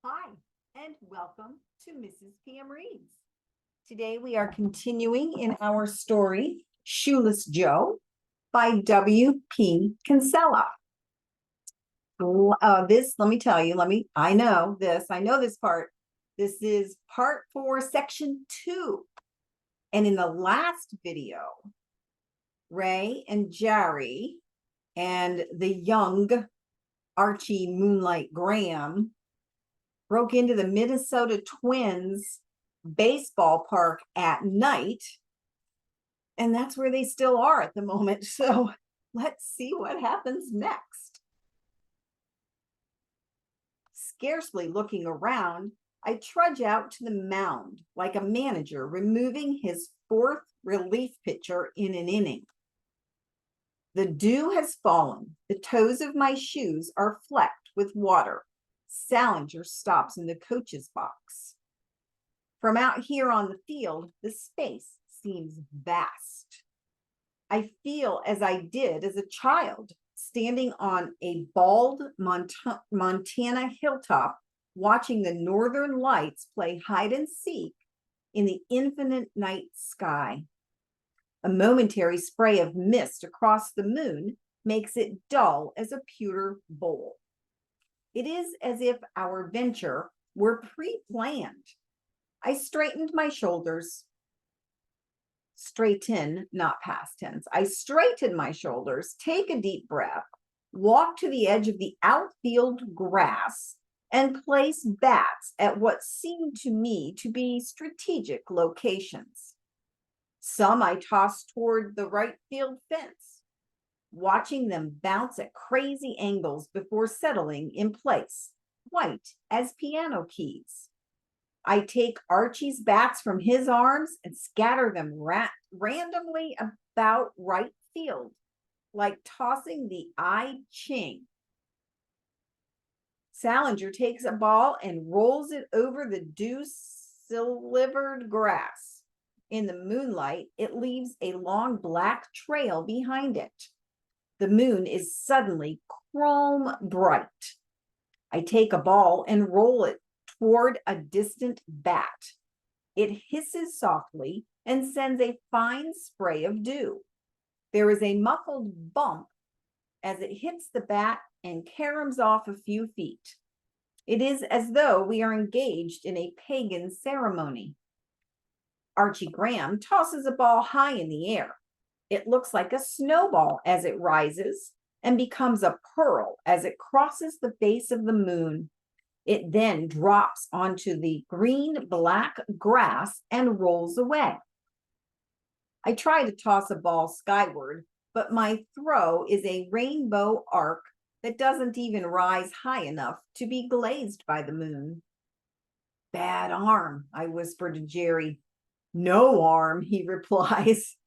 Hi, and welcome to Mrs. PM Reads. Today we are continuing in our story, Shoeless Joe by W.P. Kinsella. Let me tell you, I know this part. This is part 4, section 2. And in the last video, Ray and Jerry and the young Archie Moonlight Graham broke into the Minnesota Twins baseball park at night. And that's where they still are at the moment. So let's see what happens next. Scarcely looking around, I trudge out to the mound like a manager removing his 4th relief pitcher in an inning. The dew has fallen. The toes of my shoes are flecked with water. Salinger stops in the coach's box. From out here on the field, the space seems vast. I feel as I did as a child, standing on a bald Montana hilltop, watching the northern lights play hide and seek in the infinite night sky. A momentary spray of mist across the moon makes it dull as a pewter bowl. It is as if our venture were pre-planned. I straightened my shoulders. Straighten, not past tense. I straighten my shoulders, take a deep breath, walk to the edge of the outfield grass, and place bats at what seemed to me to be strategic locations. Some I tossed toward the right field fence, watching them bounce at crazy angles before settling in place, white as piano keys. I take Archie's bats from his arms and scatter them randomly about right field, like tossing the I Ching. Salinger takes a ball and rolls it over the dew-silvered grass. In the moonlight, it leaves a long black trail behind it. The moon is suddenly chrome bright. I take a ball and roll it toward a distant bat. It hisses softly and sends a fine spray of dew. There is a muffled bump as it hits the bat and caroms off a few feet. It is as though we are engaged in a pagan ceremony. Archie Graham tosses a ball high in the air. It looks like a snowball as it rises and becomes a pearl as it crosses the base of the moon. It then drops onto the green-black grass and rolls away. I try to toss a ball skyward, but my throw is a rainbow arc that doesn't even rise high enough to be glazed by the moon. Bad arm, I whisper to Jerry. No arm, he replies.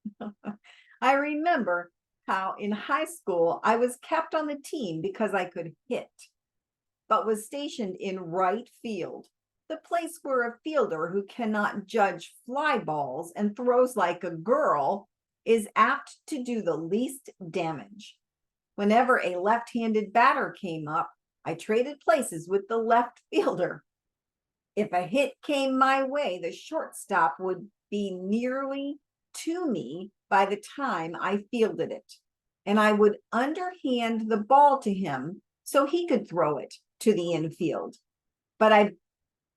I remember how in high school I was kept on the team because I could hit, but was stationed in right field, the place where a fielder who cannot judge fly balls and throws like a girl is apt to do the least damage. Whenever a left-handed batter came up, I traded places with the left fielder. If a hit came my way, the shortstop would be nearly to me by the time I fielded it, and I would underhand the ball to him so he could throw it to the infield. But I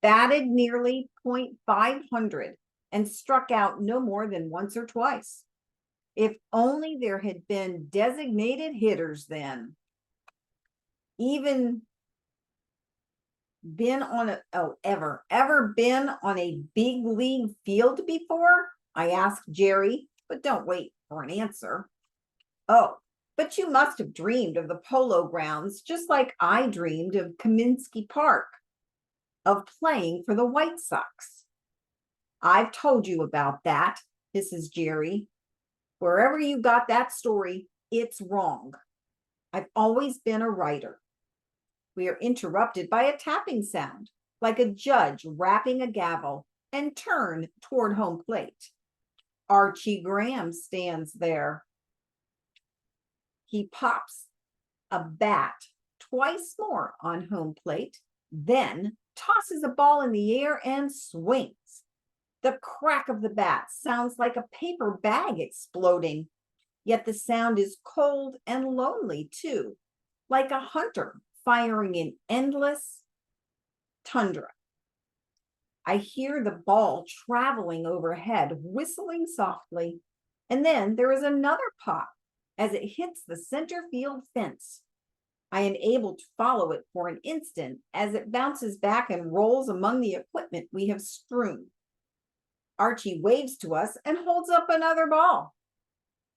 batted nearly .500 and struck out no more than once or twice. If only there had been designated hitters then. Even been on ever been on a big league field before? I asked Jerry, but don't wait for an answer. Oh, but you must have dreamed of the polo grounds just like I dreamed of Kaminsky Park, of playing for the White Sox. I've told you about that, hisses Jerry. Wherever you got that story, it's wrong. I've always been a writer. We are interrupted by a tapping sound, like a judge rapping a gavel, and turn toward home plate. Archie Graham stands there. He pops a bat twice more on home plate then tosses a ball in the air and swings. The crack of the bat sounds like a paper bag exploding, yet the sound is cold and lonely too, like a hunter firing in endless tundra. I hear the ball traveling overhead, whistling softly, and then there is another pop as it hits the center field fence. I am able to follow it for an instant as it bounces back and rolls among the equipment we have strewn. Archie waves to us and holds up another ball.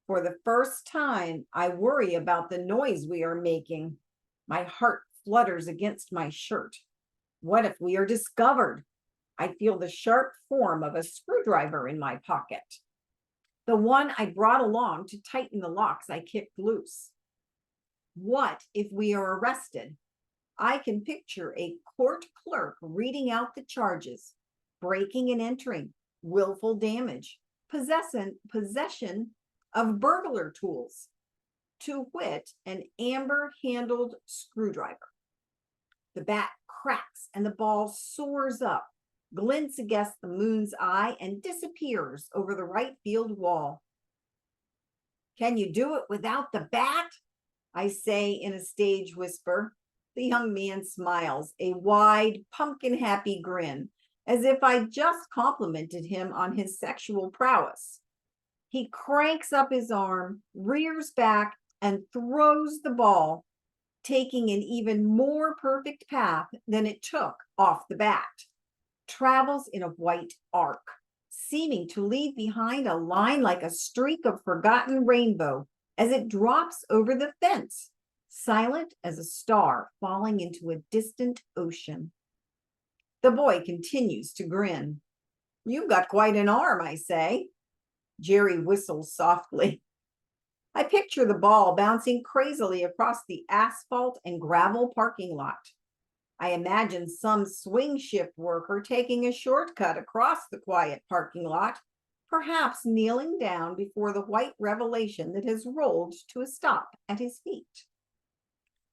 For the first time, I worry about the noise we are making. My heart flutters against my shirt. What if we are discovered? I feel the sharp form of a screwdriver in my pocket, the one I brought along to tighten the locks I kicked loose. What if we are arrested? I can picture a court clerk reading out the charges: breaking and entering, willful damage, possession of burglar tools, to wit, an amber-handled screwdriver. The bat cracks and the ball soars up, glints against the moon's eye, and disappears over the right field wall. Can you do it without the bat? I say in a stage whisper. The young man smiles, a wide, pumpkin-happy grin, as if I just complimented him on his sexual prowess. He cranks up his arm, rears back, and throws the ball, taking an even more perfect path than it took off the bat. Travels in a white arc, seeming to leave behind a line like a streak of forgotten rainbow as it drops over the fence, silent as a star falling into a distant ocean. The boy continues to grin. You've got quite an arm, I say. Jerry whistles softly. I picture the ball bouncing crazily across the asphalt and gravel parking lot. I imagine some swing shift worker taking a shortcut across the quiet parking lot, perhaps kneeling down before the white revelation that has rolled to a stop at his feet.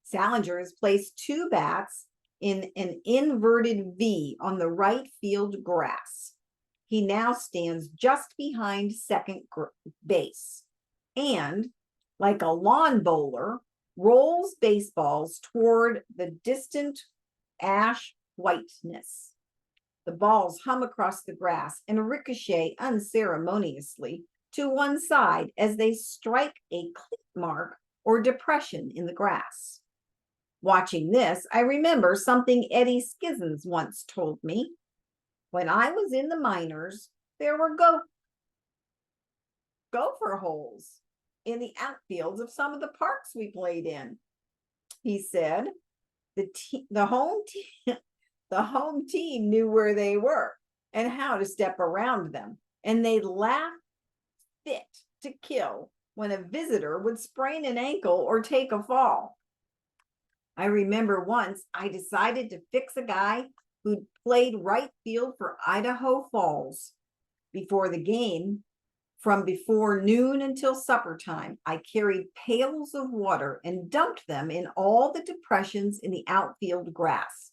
Salinger has placed two bats in an inverted V on the right field grass. He now stands just behind second base and, like a lawn bowler, rolls baseballs toward the distant ash whiteness. The balls hum across the grass and ricochet unceremoniously to one side as they strike a cleat mark or depression in the grass. Watching this, I remember something Eddie Skizzens once told me. When I was in the minors, there were gopher holes in the outfields of some of the parks we played in. He said the home team knew where they were and how to step around them, and they'd laugh fit to kill when a visitor would sprain an ankle or take a fall. I remember once I decided to fix a guy who'd played right field for Idaho Falls. Before the game, from before noon until supper time, I carried pails of water and dumped them in all the depressions in the outfield grass.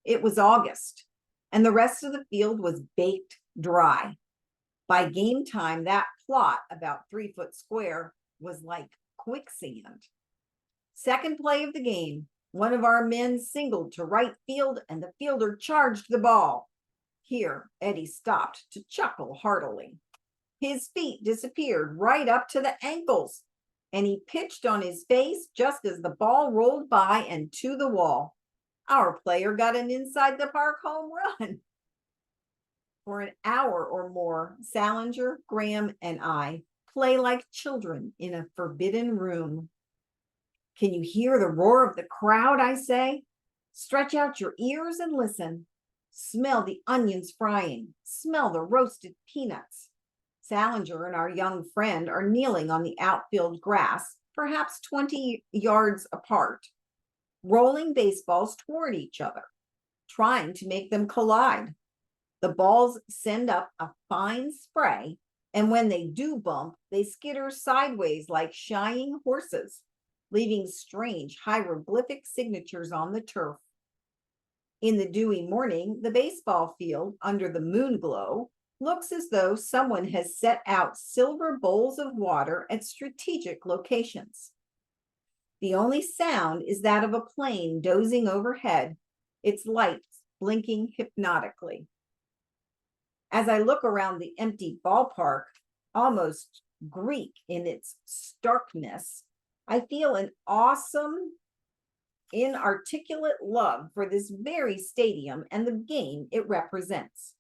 It was August, and the rest of the field was baked dry. By game time, that plot, about 3 foot square, was like quicksand. Second play of the game, one of our men singled to right field and the fielder charged the ball. Here, Eddie stopped to chuckle heartily. His feet disappeared right up to the ankles, and he pitched on his face just as the ball rolled by and to the wall. Our player got an inside the park home run. For an hour or more, Salinger, Graham, and I play like children in a forbidden room. Can you hear the roar of the crowd, I say? Stretch out your ears and listen. Smell the onions frying. Smell the roasted peanuts. Salinger and our young friend are kneeling on the outfield grass, perhaps 20 yards apart, rolling baseballs toward each other, trying to make them collide. The balls send up a fine spray, and when they do bump, they skitter sideways like shying horses, leaving strange hieroglyphic signatures on the turf. In the dewy morning, the baseball field under the moon glow looks as though someone has set out silver bowls of water at strategic locations. The only sound is that of a plane dozing overhead, its lights blinking hypnotically. As I look around the empty ballpark, almost Greek in its starkness, I feel an awesome, inarticulate love for this very stadium and the game it represents.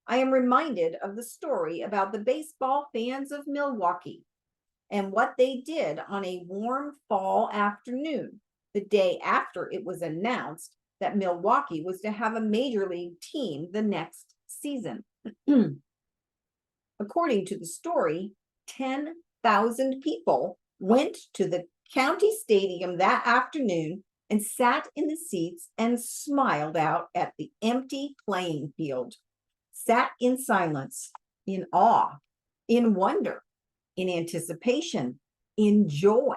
I am reminded of the story about the baseball fans of Milwaukee and what they did on a warm fall afternoon, the day after it was announced that Milwaukee was to have a major league team the next season. According to the story, 10,000 people went to the county stadium that afternoon and sat in the seats and smiled out at the empty playing field, sat in silence, in awe, in wonder, in anticipation, in joy,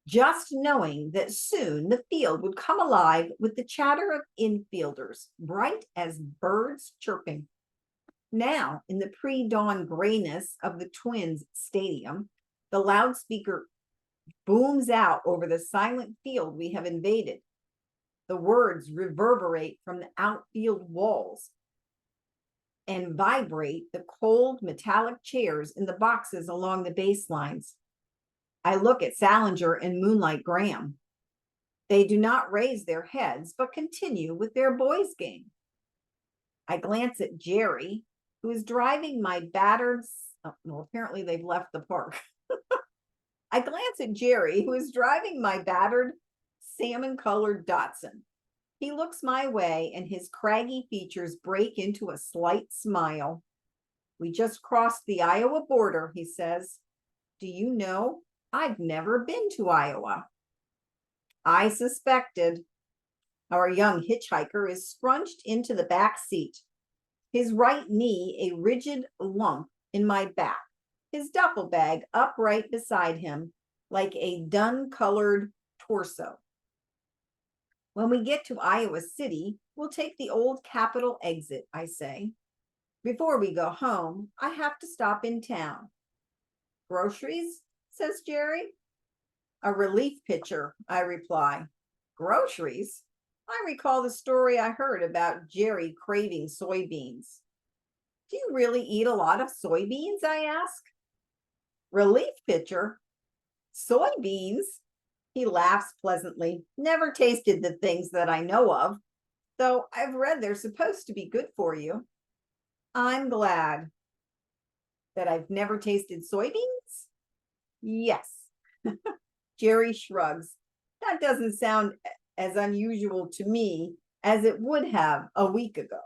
just knowing that soon the field would come alive with the chatter of infielders, bright as birds chirping. Now, in the pre-dawn grayness of the Twins stadium, the loudspeaker booms out over the silent field we have invaded. The words reverberate from the outfield walls and vibrate the cold metallic chairs in the boxes along the baselines. I look at Salinger and Moonlight Graham. They do not raise their heads, but continue with their boys' game. I glance at Jerry, who is driving my battered, well, apparently they've left the park. I glance at Jerry, who is driving my battered salmon-colored Datsun. He looks my way and his craggy features break into a slight smile. We just crossed the Iowa border, he says. Do you know, I've never been to Iowa. I suspected. Our young hitchhiker is scrunched into the back seat, his right knee a rigid lump in my back, his duffel bag upright beside him like a dun-colored torso. When we get to Iowa City, we'll take the old Capitol exit, I say. Before we go home, I have to stop in town. Groceries, says Jerry. A relief pitcher, I reply. Groceries? I recall the story I heard about Jerry craving soybeans. Do you really eat a lot of soybeans, I ask. Relief pitcher? Soybeans? He laughs pleasantly. Never tasted the things that I know of, though I've read they're supposed to be good for you. I'm glad that I've never tasted soybeans. Yes. Jerry shrugs. That doesn't sound as unusual to me as it would have a week ago.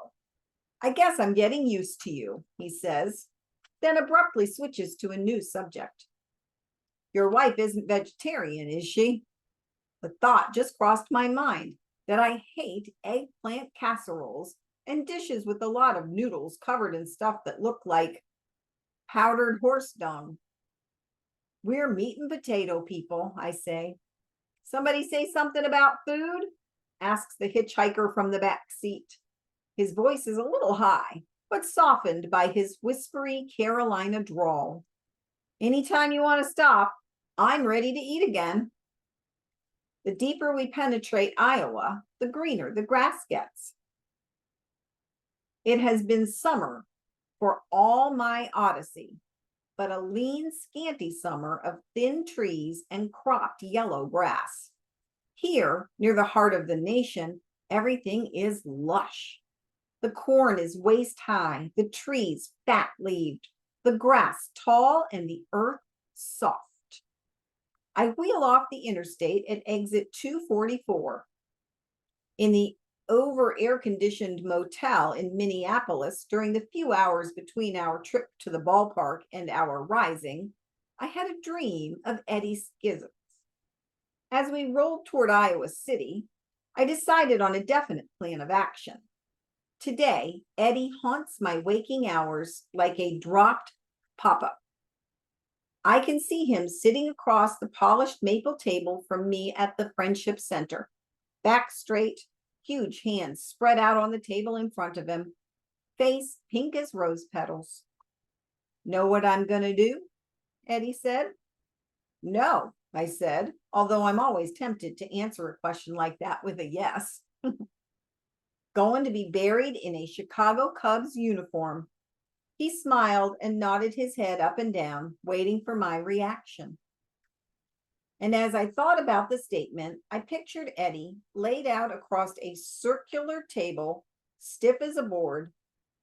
I guess I'm getting used to you, he says, then abruptly switches to a new subject. Your wife isn't vegetarian, is she? The thought just crossed my mind that I hate eggplant casseroles and dishes with a lot of noodles covered in stuff that look like powdered horse dung. We're meat and potato people, I say. Somebody say something about food? Asks the hitchhiker from the back seat. His voice is a little high, but softened by his whispery Carolina drawl. Anytime you want to stop, I'm ready to eat again. The deeper we penetrate Iowa, the greener the grass gets. It has been summer for all my odyssey, but a lean, scanty summer of thin trees and cropped yellow grass. Here, near the heart of the nation, everything is lush. The corn is waist high, the trees fat-leaved, the grass tall, and the earth soft. I wheel off the interstate at exit 244. In the over-air-conditioned motel in Minneapolis, during the few hours between our trip to the ballpark and our rising, I had a dream of Eddie Schisms. As we rolled toward Iowa City, I decided on a definite plan of action. Today, Eddie haunts my waking hours like a dropped pop-up. I can see him sitting across the polished maple table from me at the Friendship Center, back straight, huge hands spread out on the table in front of him, face pink as rose petals. Know what I'm going to do? Eddie said. No, I said, although I'm always tempted to answer a question like that with a yes. Going to be buried in a Chicago Cubs uniform. He smiled and nodded his head up and down, waiting for my reaction. And as I thought about the statement, I pictured Eddie laid out across a circular table, stiff as a board,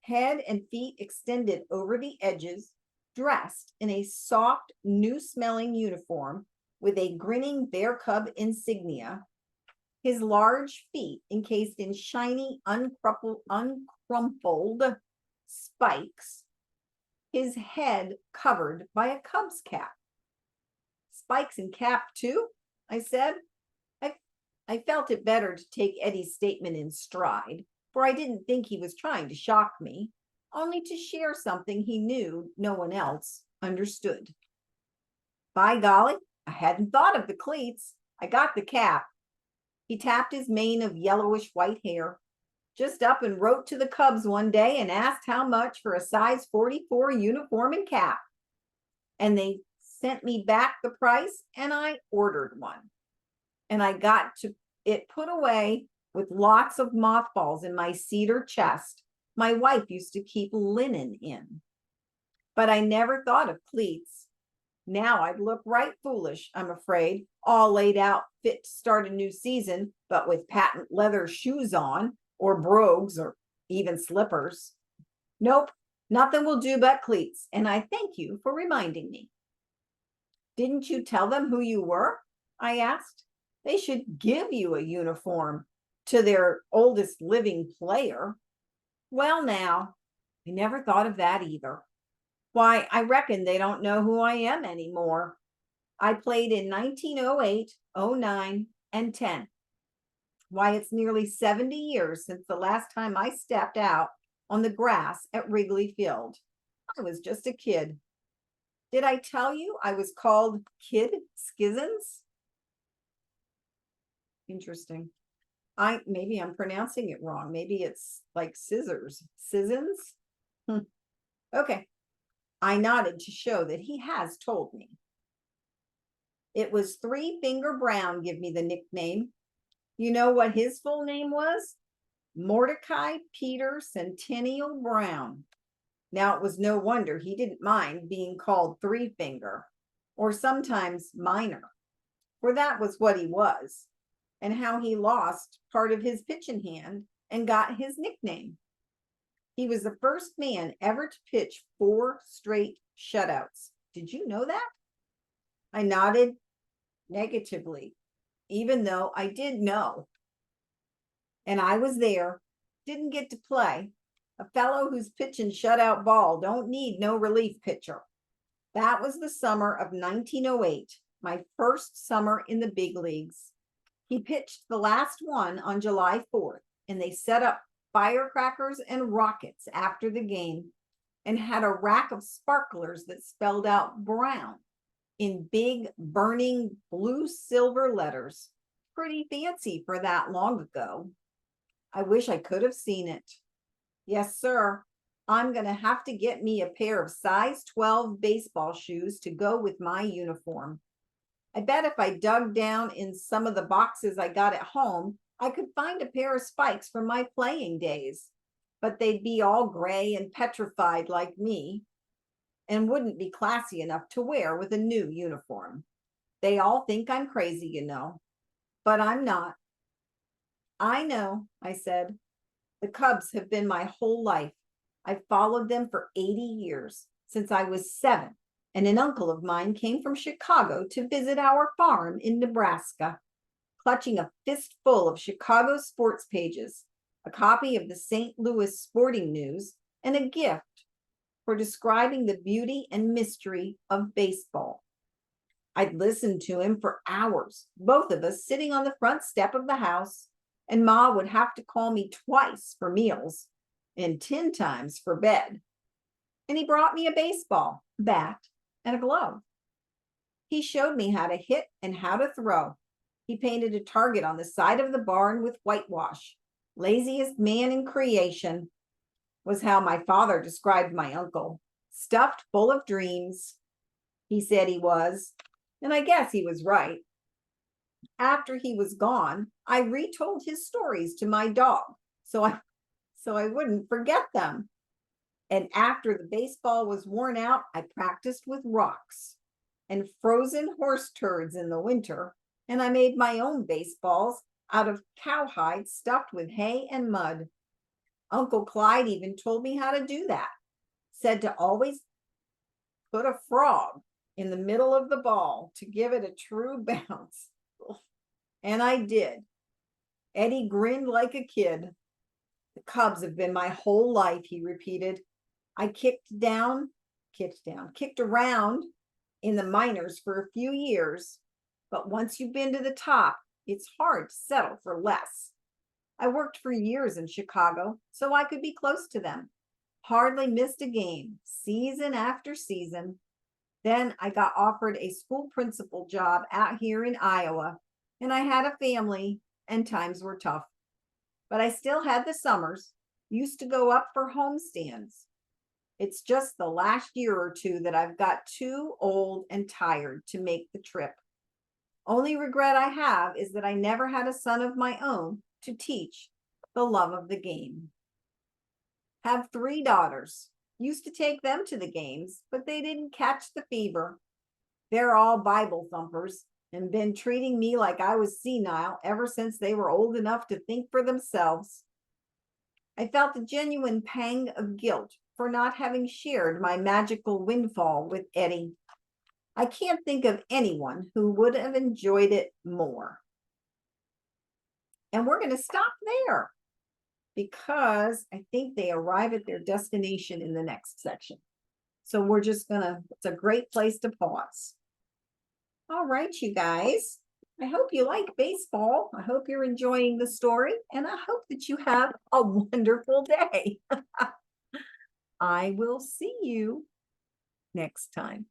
head and feet extended over the edges, dressed in a soft, new-smelling uniform with a grinning bear cub insignia, his large feet encased in shiny, uncrumpled spikes, his head covered by a Cubs cap. Spikes and cap too? I said. I felt it better to take Eddie's statement in stride, for I didn't think he was trying to shock me, only to share something he knew no one else understood. By golly, I hadn't thought of the cleats. I got the cap. He tapped his mane of yellowish white hair, just up and wrote to the Cubs one day and asked how much for a size 44 uniform and cap. And they sent me back the price, and I ordered one. And I got it put away with lots of mothballs in my cedar chest my wife used to keep linen in. But I never thought of cleats. Now I'd look right foolish, I'm afraid, all laid out, fit to start a new season, but with patent leather shoes on, or brogues, or even slippers. Nope, nothing will do but cleats, and I thank you for reminding me. Didn't you tell them who you were? I asked. They should give you a uniform to their oldest living player. Well, now, I never thought of that either. Why, I reckon they don't know who I am anymore. I played in 1908, 09, and 10. Why, it's nearly 70 years since the last time I stepped out on the grass at Wrigley Field. I was just a kid. Did I tell you I was called Kid Skizzins? Interesting. Maybe I'm pronouncing it wrong. Maybe it's like scissors. Scissins? Okay. I nodded to show that he has told me. It was Three Finger Brown give me the nickname. You know what his full name was? Mordecai Peter Centennial Brown. Now, it was no wonder he didn't mind being called Three Finger, or sometimes Minor, for that was what he was, and how he lost part of his pitching hand and got his nickname. He was the first man ever to pitch 4 straight shutouts. Did you know that? I nodded negatively, even though I did know. And I was there, didn't get to play. A fellow who's pitching shutout ball don't need no relief pitcher. That was the summer of 1908, my first summer in the big leagues. He pitched the last one on July 4th, and they set up firecrackers and rockets after the game and had a rack of sparklers that spelled out Brown in big, burning blue silver letters. Pretty fancy for that long ago. I wish I could have seen it. Yes, sir. I'm going to have to get me a pair of size 12 baseball shoes to go with my uniform. I bet if I dug down in some of the boxes I got at home, I could find a pair of spikes from my playing days, but they'd be all gray and petrified like me and wouldn't be classy enough to wear with a new uniform. They all think I'm crazy, you know, but I'm not. I know, I said. The Cubs have been my whole life. I've followed them for 80 years, since I was 7, and an uncle of mine came from Chicago to visit our farm in Nebraska, clutching a fistful of Chicago sports pages, a copy of the St. Louis Sporting News, and a gift for describing the beauty and mystery of baseball. I'd listened to him for hours, both of us sitting on the front step of the house, and Ma would have to call me twice for meals and 10 times for bed. And he brought me a baseball, bat, and a glove. He showed me how to hit and how to throw. He painted a target on the side of the barn with whitewash Laziest man in creation was how my father described my uncle. Stuffed full of dreams, he said he was. And I guess he was right. After he was gone, I retold his stories to my dog so I wouldn't forget them. And after the baseball was worn out, I practiced with rocks and frozen horse turds in the winter, and I made my own baseballs out of cowhide stuffed with hay and mud. Uncle Clyde even told me how to do that. Said to always put a frog in the middle of the ball to give it a true bounce. And I did. Eddie grinned like a kid. The Cubs have been my whole life, he repeated. I kicked around in the minors for a few years, but once you've been to the top, it's hard to settle for less. I worked for years in Chicago so I could be close to them. Hardly missed a game, season after season. Then I got offered a school principal job out here in Iowa, and I had a family, and times were tough. But I still had the summers, used to go up for homestands. It's just the last year or two that I've got too old and tired to make the trip. Only regret I have is that I never had a son of my own to teach the love of the game. Have 3 daughters. Used to take them to the games, but they didn't catch the fever. They're all Bible thumpers and been treating me like I was senile ever since they were old enough to think for themselves. I felt a genuine pang of guilt for not having shared my magical windfall with Eddie. I can't think of anyone who would have enjoyed it more. And we're going to stop there because I think they arrive at their destination in the next section. So we're just it's a great place to pause. All right, you guys. I hope you like baseball. I hope you're enjoying the story, and I hope that you have a wonderful day. I will see you next time.